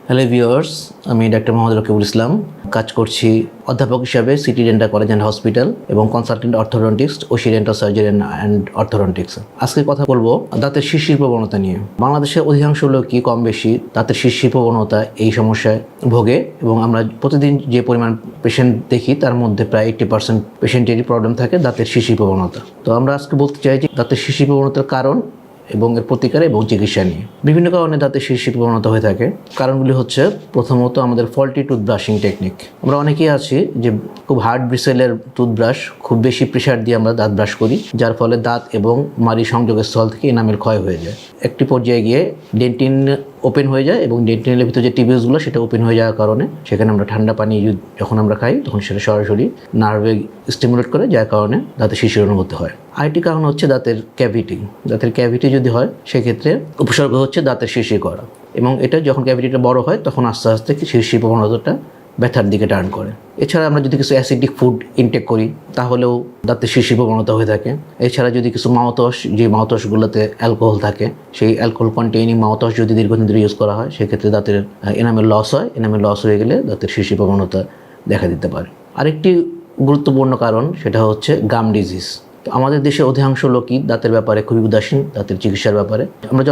Hello viewers, আমি ডাক্তার মোহাম্মদ রকিবুল ইসলাম। কাজ করছি অধ্যাপক হিসাবে city dental college and hospital এবং কনসালটেন্ট অর্থোডন্টিক্স ও ডেন্টাল সার্জারি অ্যান্ড অর্থোডন্টিক্স। আজকে কথা বলবো দাঁতের শিরশির প্রবণতা নিয়ে। বাংলাদেশের অধিকাংশ লোকই কম বেশি দাঁতের শিরশির প্রবণতা এই সমস্যায় ভোগে এবং আমরা প্রতিদিন যে পরিমাণ পেশেন্ট দেখি তার মধ্যে প্রায় 80% পেশেন্টেরই প্রবলেম থাকে দাঁতের শিরশির প্রবণতা। তো আমরা আজকে বলতে চাই যে দাঁতের শিরশির প্রবণতার কারণ এবং এর প্রতিকার এবং চিকিৎসা নিয়ে। বিভিন্ন কারণে দাঁতের শিরশির প্রবণতা হয়ে থাকে। কারণগুলি হচ্ছে প্রথমত আমাদের ফল্টি টুথ ব্রাশিং টেকনিক। আমরা অনেকেই আছি যে খুব হার্ড ব্রিসেলের টুথব্রাশ খুব বেশি প্রেশার দিয়ে আমরা দাঁত ব্রাশ করি, যার ফলে দাঁত এবং মাড়ি সংযোগের স্থল থেকে এনামেল ক্ষয় হয়ে যায়। একটি পর্যায়ে গিয়ে ডেন্টিন ওপেন হয়ে যায় এবং ডেন্টিনের ভিতরে যে টিবিউসগুলো সেটা ওপেন হয়ে যাওয়ার কারণে সেখানে আমরা ঠান্ডা পানি যখন আমরা খাই তখন সেটা সরাসরি নার্ভে স্টিমুলেট করে, যার কারণে দাঁতের শিরশির অনুভূতি হয়। আরেকটি কারণ হচ্ছে দাঁতের ক্যাভিটি। দাঁতের ক্যাভিটি যদি হয় সেক্ষেত্রে উপসর্গ হচ্ছে দাঁতের শিরশির করা, এবং এটা যখন ক্যাভিটিটা বড় হয় তখন আস্তে আস্তে শিরশির প্রবণতাটা ব্যথার দিকে টার্ন করে। এছাড়া আমরা যদি কিছু অ্যাসিডিক ফুড ইনটেক করি তাহলেও দাঁতের শিরশির প্রবণতা হয়ে থাকে। এছাড়া যদি কিছু মাউথওয়াশ, যে মাউথওয়াশগুলোতে অ্যালকোহল থাকে, সেই অ্যালকোহল কন্টেইনিং মাউথওয়াশ যদি দীর্ঘদিন ধরে ইউজ করা হয় সেক্ষেত্রে দাঁতের এনামেল লস হয়। এনামেল লস হয়ে গেলে দাঁতের শিরশির প্রবণতা দেখা দিতে পারে। আরেকটি গুরুত্বপূর্ণ কারণ সেটা হচ্ছে গাম ডিজিজ। আমাদের দেশে অধিকাংশ লোকই দাঁতের ব্যাপারে খুবই উদাসীন, দাঁতের চিকিৎসার ব্যাপারে। আমরা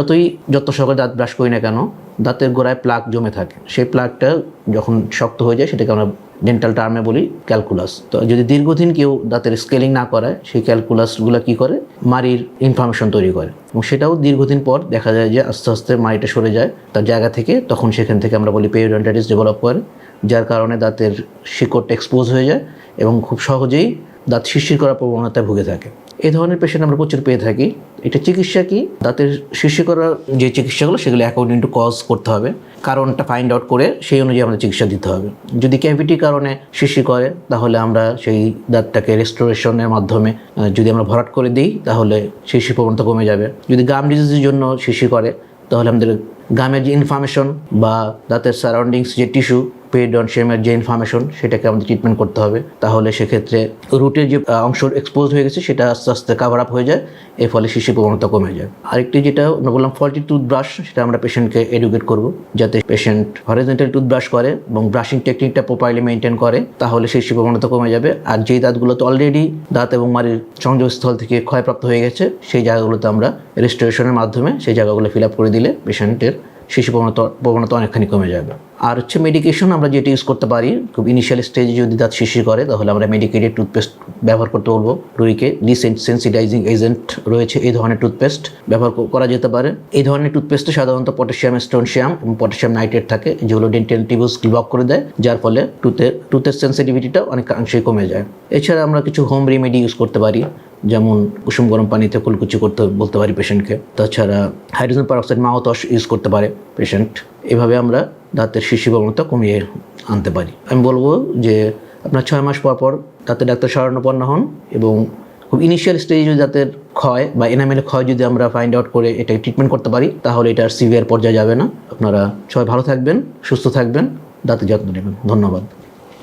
যত সকালে দাঁত ব্রাশ করি না কেন দাঁতের গোড়ায় প্লাক জমে থাকে। সেই প্লাকটা যখন শক্ত হয়ে যায় সেটাকে আমরা ডেন্টাল টার্মে বলি ক্যালকুলাস। তো যদি দীর্ঘদিন কেউ দাঁতের স্কেলিং না করায় সেই ক্যালকুলাসগুলো কী করে, মাড়ির ইনফ্লামেশন তৈরি করে, এবং সেটাও দীর্ঘদিন পর দেখা যায় যে আস্তে আস্তে মাড়িটা সরে যায় তার জায়গা থেকে। তখন সেখান থেকে আমরা বলি পেরিওডন্টাইটিস ডেভেলপ করে, যার কারণে দাঁতের শিকড়টা এক্সপোজ হয়ে যায় এবং খুব সহজেই দাঁত শিরশির করার প্রবণতায় ভুগে থাকে। এই ধরনের পেশেন্ট আমরা প্রচুর পেয়ে থাকি। এটা চিকিৎসা কি, দাঁতের শিরশির করার যে চিকিৎসাগুলো সেগুলো অ্যাকর্ডিং টু কজ করতে হবে, কারণটা ফাইন্ড আউট করে সেই অনুযায়ী আমাদের চিকিৎসা দিতে হবে। যদি ক্যাভিটির কারণে শিরশির করে তাহলে আমরা সেই দাঁতটাকে রেস্টোরেশনের মাধ্যমে যদি আমরা ভরাট করে দিই তাহলে শিরশির প্রবণতা কমে যাবে। যদি গাম ডিজিজের জন্য শিরশির করে তাহলে আমাদের গামের যে ইনফ্লামেশন বা দাঁতের সারাউন্ডিংস যে টিস্যু পেরিডন্টিয়ামের যে ইনফ্লামেশন সেটাকে আমাদের ট্রিটমেন্ট করতে হবে। তাহলে সেক্ষেত্রে রুটের যে অংশ এক্সপোজ হয়ে গেছে সেটা আস্তে আস্তে কাভার আপ হয়ে যায়, এর ফলে শিরশির প্রবণতা কমে যায়। আরেকটি যেটা আমরা বললাম ফল্টি টুথব্রাশ, সেটা আমরা পেশেন্টকে এডুকেট করব যাতে পেশেন্ট হরিজন্টাল টুথব্রাশ করে এবং ব্রাশিং টেকনিকটা প্রপারলি মেনটেন করে, তাহলে শিরশির প্রবণতা কমে যাবে। আর যেই দাঁতগুলোতে অলরেডি দাঁত এবং মাড়ির সংযোগস্থল থেকে ক্ষয়প্রাপ্ত হয়ে গেছে সেই জায়গাগুলোতে আমরা রেস্টোরেশনের মাধ্যমে সেই জায়গাগুলো ফিল আপ করে দিলে পেশেন্টের শিরশির প্রবণতা অনেকখানি কমে যাবে। আর হচ্ছে মেডিকেশন আমরা যেটা ইউজ করতে পারি, খুব ইনিশিয়াল স্টেজে যদি দাঁত শিরশির করে তাহলে আমরা মেডিকেটেড টুথপেস্ট ব্যবহার করতে বলবো রোগীকে। ডিসেনসিটাইজিং এজেন্ট রয়েছে এই ধরনের টুথপেস্ট ব্যবহার করা যেতে পারে। এই ধরনের টুথপেস্টে সাধারণত পটাশিয়াম স্ট্রনশিয়াম এবং পটাশিয়াম নাইট্রেট থাকে, যেগুলো ডেন্টাল টিবিউস ব্লক করে দেয়, যার ফলে টুথের সেন্সিটিভিটিটা অনেকাংশেই কমে যায়। এছাড়া আমরা কিছু হোম রেমেডি ইউজ করতে পারি, যেমন কুসুম গরম পানিতে কুলকুচি করতে বলতে পারি পেশেন্টকে। তাছাড়া হাইড্রোজেন পারঅক্সাইড মাউথওয়াশ ইউজ করতে পারে পেশেন্ট। এভাবে আমরা দাঁতের শিরশির প্রবণতা কমিয়ে আনতে পারি। আমি বলবো যে আপনার 6 মাস পর পর দাঁতের ডাক্তার শরণাপন্ন হন এবং খুব ইনিশিয়াল স্টেজে যদি দাঁতের ক্ষয় বা এনামেল ক্ষয় যদি আমরা ফাইন্ড আউট করে এটাকে ট্রিটমেন্ট করতে পারি তাহলে এটা আর সিভিয়ার পর্যায়ে যাবে না। আপনারা সবাই ভালো থাকবেন, সুস্থ থাকবেন, দাঁতের যত্ন নেবেন। ধন্যবাদ।